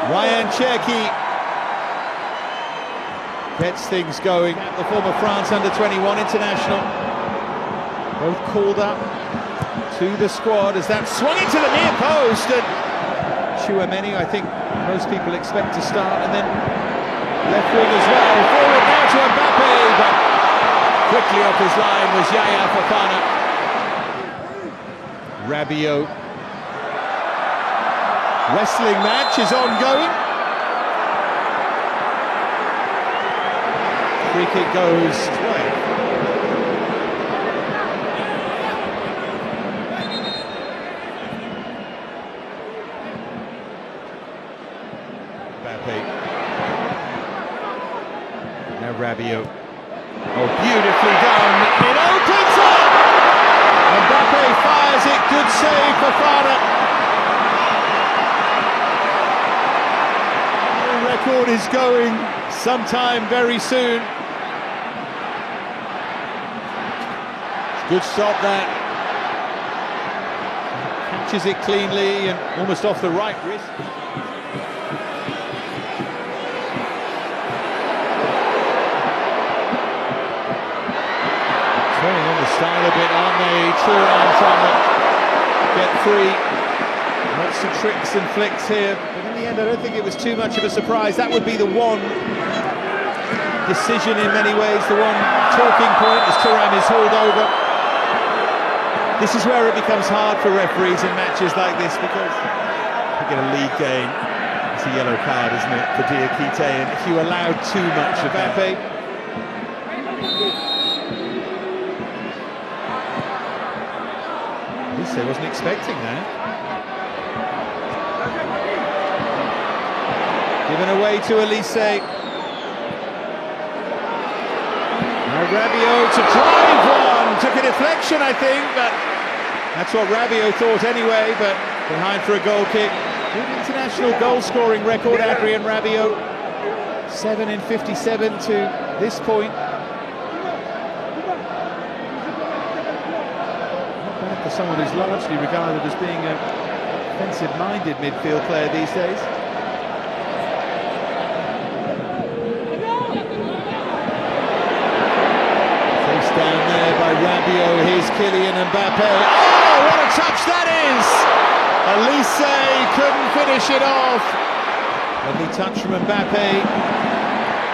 Ryan Cherki gets things going. The former France under-21 international. Both called up to the squad as that swung into the near post, and Chouameni, I think most people expect to start, and then left wing as well. Forward now to Mbappe, but quickly off his line was Yaya Fofana. Rabiot. Wrestling match is ongoing. Free kick goes away. Mbappe. Now Rabiot. Oh, beautifully done. It opens up! Mbappe fires it. Good save for Fofana. The record is going sometime very soon. Good stop that. Catches it cleanly and almost off the right wrist. Turning on the style a bit, aren't they? Thuram trying to get free. Lots of tricks and flicks here. But in the end, I don't think it was too much of a surprise. That would be the one decision in many ways, the one talking point as Thuram is hauled over. This is where it becomes hard for referees in matches like this, because you get a league game, it's a yellow card, isn't it, for Diakite, and if you allow too much of Mbappe. At least I wasn't expecting that. Given away to Elise. Now Rabiot to drive one, took a deflection I think, but that's what Rabiot thought anyway, but behind for a goal kick. Good international goal-scoring record, Adrien Rabiot. 7 in 57 to this point. Not bad for someone who's largely regarded as being a defensive-minded midfield player these days. Face down there by Rabiot, here's Kylian Mbappe. What a touch that is! Elise couldn't finish it off. Lovely touch from Mbappe.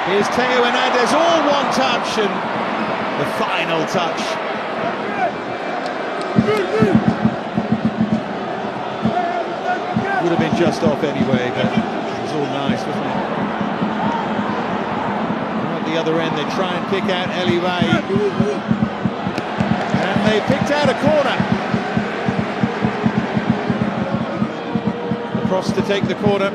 Here's Theo Hernandez, all one touch, and the final touch. Would have been just off anyway, but it was all nice, wasn't it? And at the other end, they try and pick out Eliwai. And they picked out a corner. Cross to take the corner.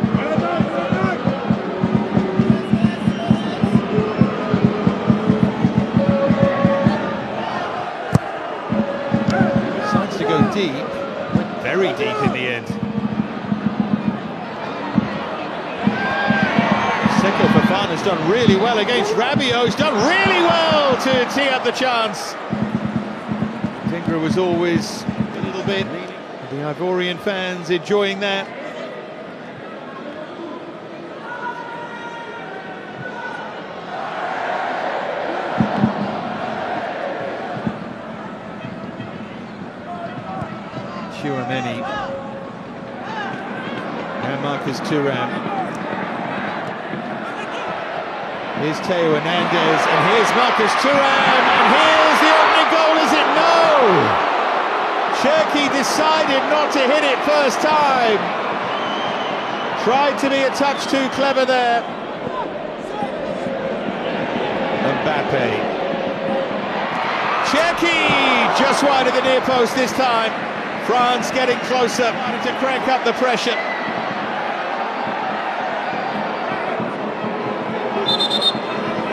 Decides to go deep. Went very deep in the end. Seko Fofana's done really well against Rabiot. He's done really well to tee up the chance. Dingra was always a little bit. The Ivorian fans enjoying that. Chouameni. Now Marcus Thuram. Here's Theo Hernandez, and here's Marcus Thuram, and here's the opening goal, is it? No! Cherki decided not to hit it first time. Tried to be a touch too clever there. Mbappe. Cherki just wide of the near post this time. France getting closer, trying to crank up the pressure.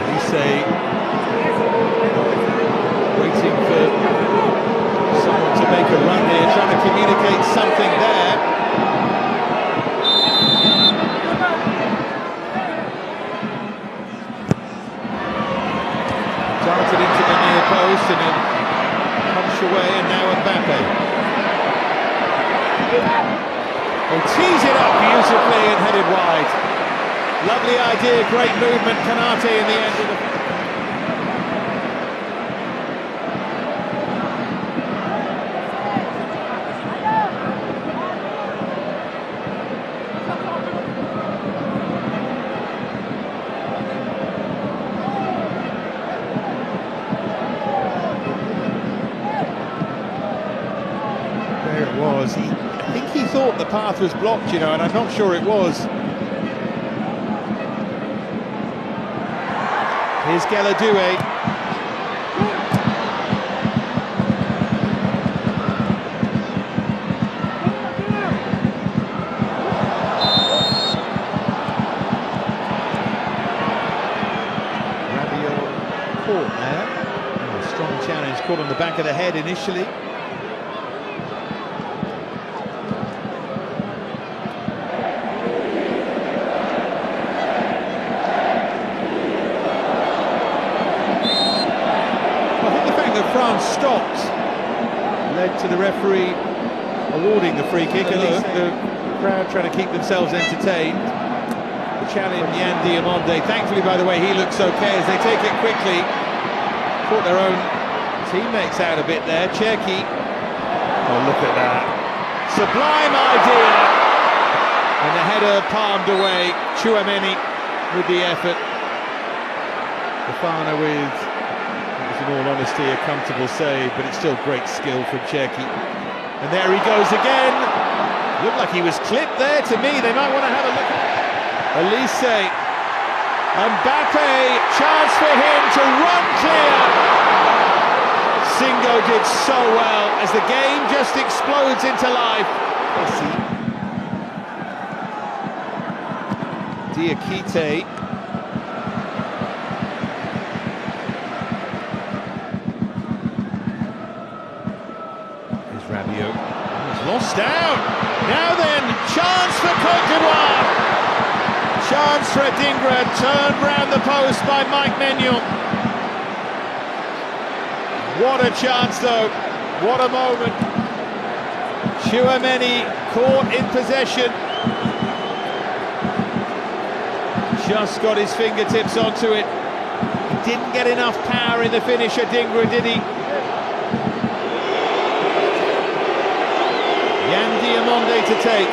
Elise waiting for someone to make a run here, trying to communicate something there. Darted into the near post and then punched away, and now Mbappe. They tease it up beautifully and headed wide. Lovely idea, great movement, Kanate in the end of the... There it was. I think he thought the path was blocked, you know, and I'm not sure it was. Here's Geladue. Rabiot caught there. Oh, strong challenge, caught on the back of the head initially. France stopped led to the referee awarding the free kick, and the crowd trying to keep themselves entertained. The challenge, Yan Diamonde, thankfully, by the way, he looks okay as they take it quickly. Caught their own teammates out a bit there. Cherki, oh look at that, sublime idea, and the header palmed away. Chouameni with the effort. Fofana with, in all honesty, a comfortable save, but it's still great skill from Cherki. And there he goes again. Looked like he was clipped there to me. They might want to have a look at Elise. Mbappe, chance for him to run clear. Singo did so well as the game just explodes into life. Diakite. Rabiot, he's lost out. Now then, chance for Côte d'Ivoire. Chance for Adingra, turned round the post by Mike Maignan. What a chance though, what a moment. Chouameni caught in possession. Just got his fingertips onto it. He didn't get enough power in the finish, Adingra, did he? Yan Diamonde to take.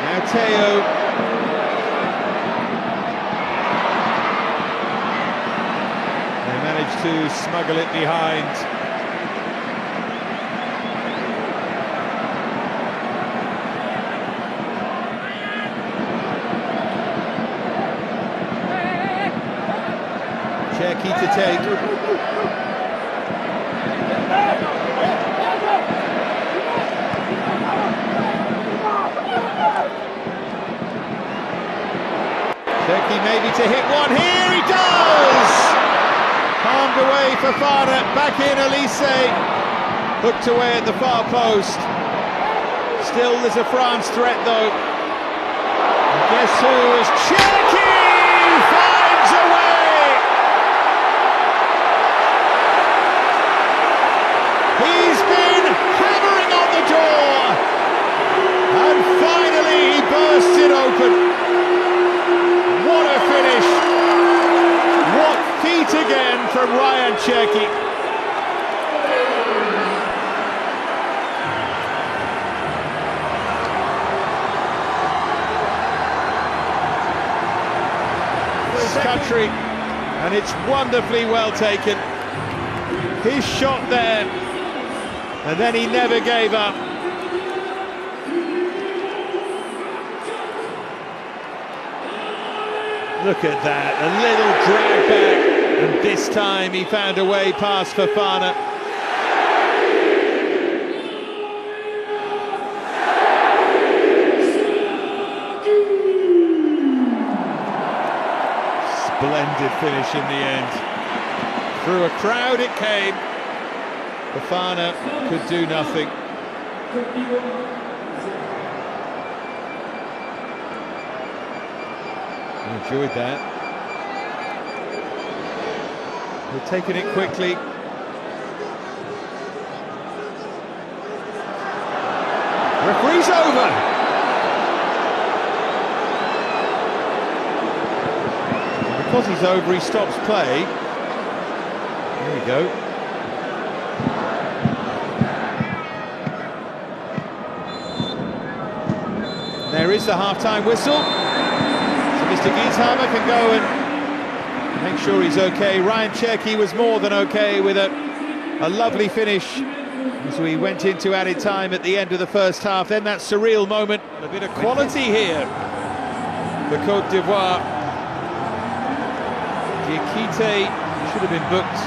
Now Teo. They managed to smuggle it behind. Cherki to take. Cherki maybe to hit one here, he does! Palmed away for Fofana, back in Elise, hooked away at the far post. Still there's a France threat though. And guess who is Cherki finds a way! He's been hammering on the door, and finally he bursts it open. What a finish! What feat again from Ryan Cherki. This country, and it's wonderfully well taken. His shot there. And then he never gave up. Look at that, a little drag back, and this time he found a way past Fofana. Splendid finish in the end. Through a crowd it came. Fofana could do nothing. I enjoyed that. They've taken it quickly. Referee's over. And because he's over, he stops play. There we go. And there is the half-time whistle. So Mr. Gieshammer can go and make sure he's okay. Ryan Cherky was more than okay with a lovely finish as we went into added time at the end of the first half. Then that surreal moment, a bit of quality here for Côte d'Ivoire. Diakite should have been booked.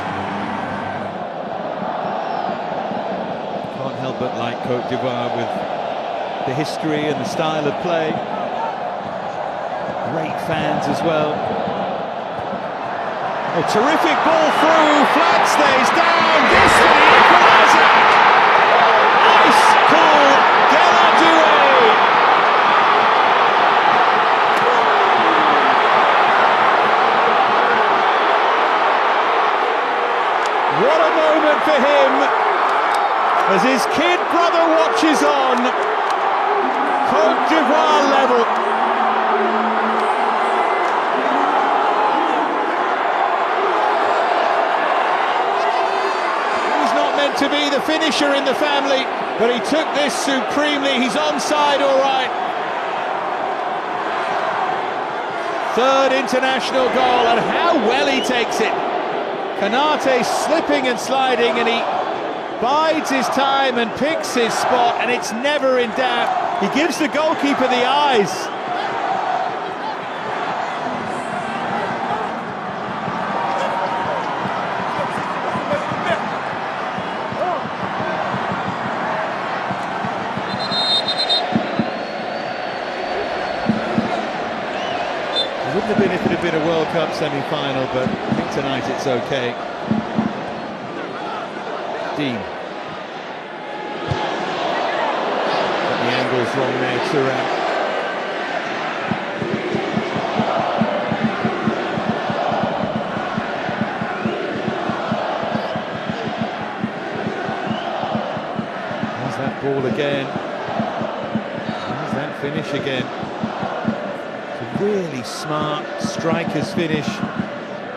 Can't help but like Côte d'Ivoire with the history and the style of play. Great fans as well. Oh, terrific ball through, flag stays down, this for the equaliser! Ice cool, Galadoué! What a moment for him, as his kid brother watches on. Côte d'Ivoire level. To be the finisher in the family, but he took this supremely. He's onside, all right. Third international goal, and how well he takes it. Konate slipping and sliding, and he bides his time and picks his spot, and it's never in doubt. He gives the goalkeeper the eyes. It wouldn't have been if it had been a World Cup semi-final, but I think tonight it's okay. Dean. Got the angles wrong there, Thuram. There's that ball again. There's that finish again. Really smart striker's finish,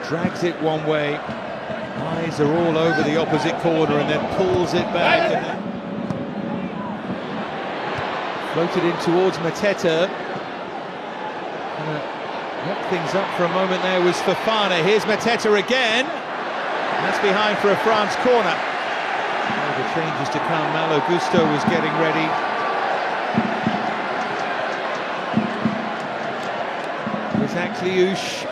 drags it one way, eyes are all over the opposite corner and then pulls it back and then floated in towards Mateta. Knocked things up for a moment there was Fofana. Here's Mateta again, and that's behind for a France corner. Oh, the changes to come. Malo Gusto was getting ready. Kliush.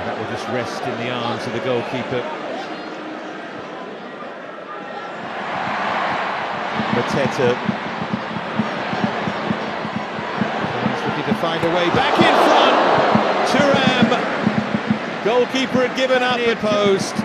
That will just rest in the arms of the goalkeeper. Mateta. He's looking to find a way back in front. Thuram. Goalkeeper had given up near post.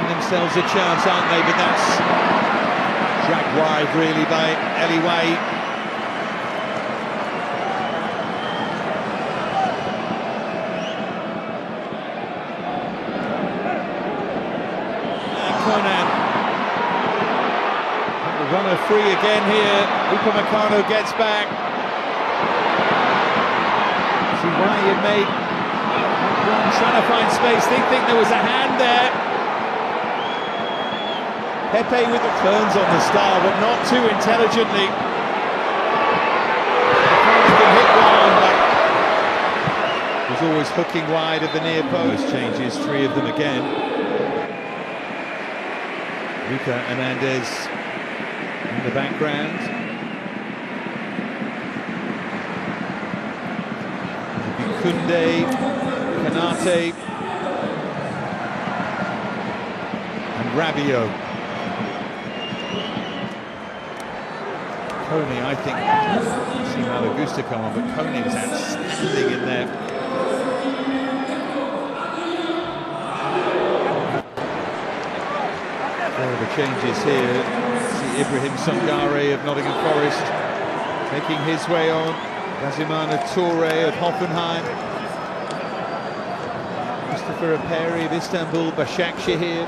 Themselves a chance, aren't they? But that's dragged wide really by Eliwai. And Conan. The runner free again here. Upamecano gets back. See why he had made one trying to find space. They think there was a hand there. Pepe with the turns on the star, but not too intelligently. He can hit one, but was always hooking wide of the near post. Changes, three of them again. Luca Hernandez in the background. Kunde, Konate, and Rabiot. Coney, I think, see Malo Augusto come on, but Kone was outstanding in there. Further changes here. See Ibrahim Sangare of Nottingham Forest making his way on. Gazimana Toure of Hoffenheim. Mustafa Aperi of Istanbul, Başakşehir.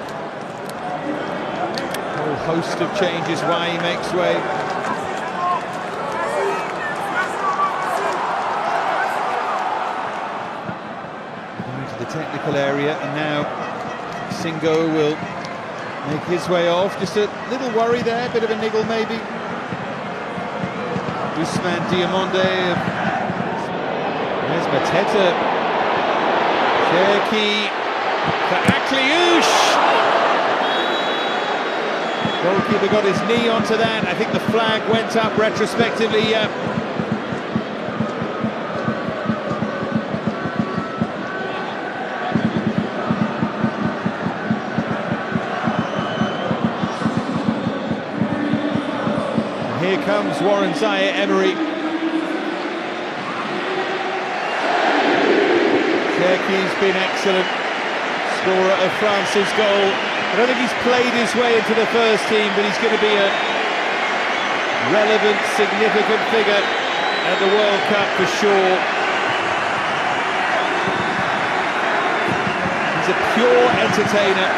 A whole host of changes why he makes way. Going to the technical area, and now Singo will make his way off. Just a little worry there, a bit of a niggle maybe. Ousmane Diamonde of... There's Mateta. Cherki for Akliouche. Goalkeeper got his knee onto that. I think the flag went up retrospectively. Here comes Warren Zaïre-Emery. Cherki's been excellent, scorer of France's goal. I don't think he's played his way into the first team, but he's going to be a relevant, significant figure at the World Cup for sure. He's a pure entertainer.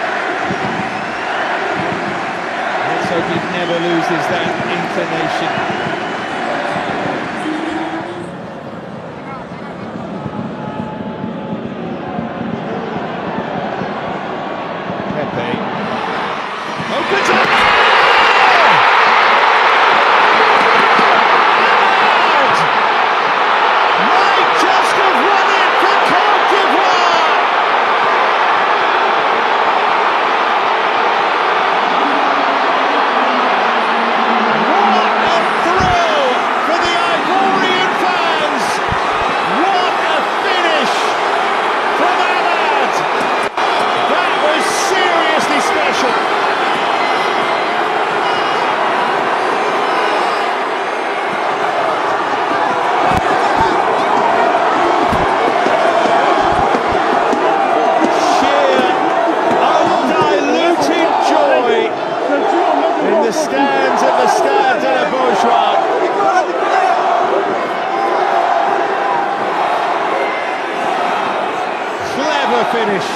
Let's hope he never loses that inclination. The stands at the Stade de la Beaujoire. Clever finish.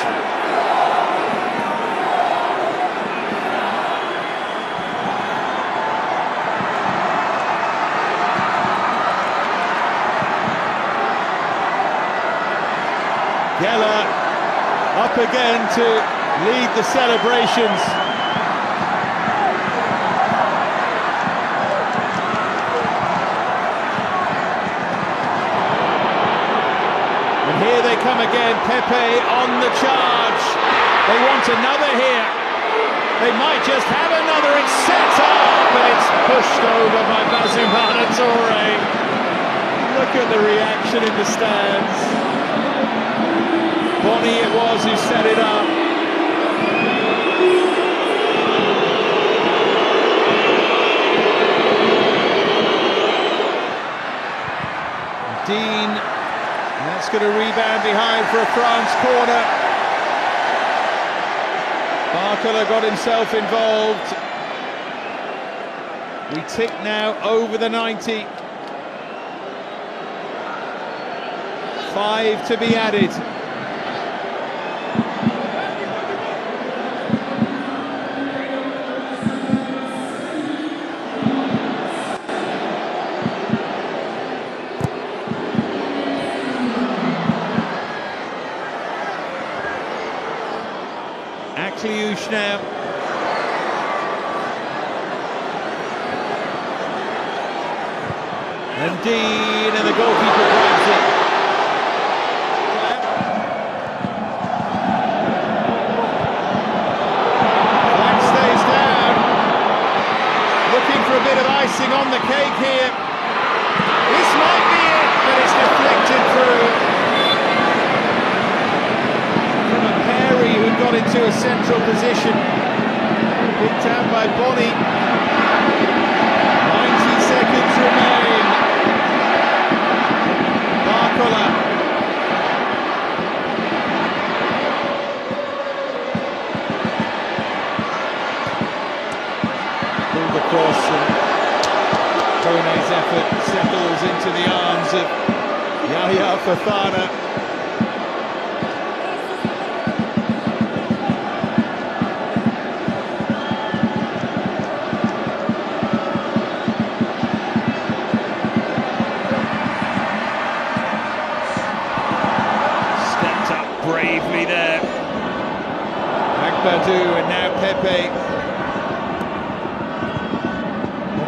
Geller up again to lead the celebrations. Here they come again, Pepe on the charge. They want another here. They might just have another. It's set up, but it's pushed over by Gazimana Toure. Look at the reaction in the stands. Bonny it was who set it up. Dean. That's going to rebound behind for a France corner. Barcola got himself involved. We tick now over the 90. 5 to be added. Akliouche now. And Dean, and the goalkeeper grabs it. Flag stays down. Looking for a bit of icing on the cake here. This might be it, but it's deflected through. Who got into a central position, picked out by Bonny. 90 seconds remain. into the arms of Yahya Fofana. Stepped up bravely there. Agbadou and now Pepe.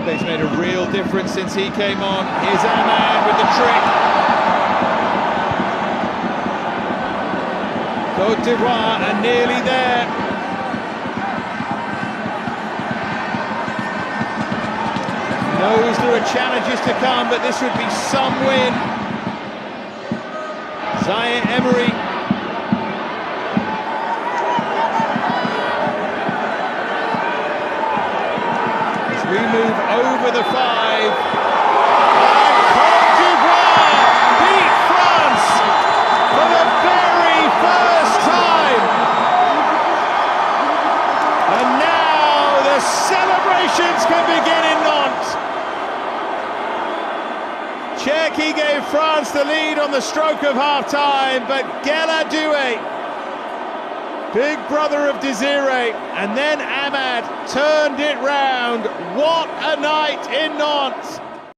He's made a real difference since he came on. Here's Ahmad with the trick. Côte d'Ivoire are nearly there. Knows there are challenges to come, but this would be some win. Emery. We move over the 5. And Côte d'Ivoire beat France for the very first time. And now the celebrations can begin in Nantes. Cherki gave France the lead on the stroke of half-time, but Gueladoué, big brother of Desiré, and then Ahmad turned it round. What a night in Nantes!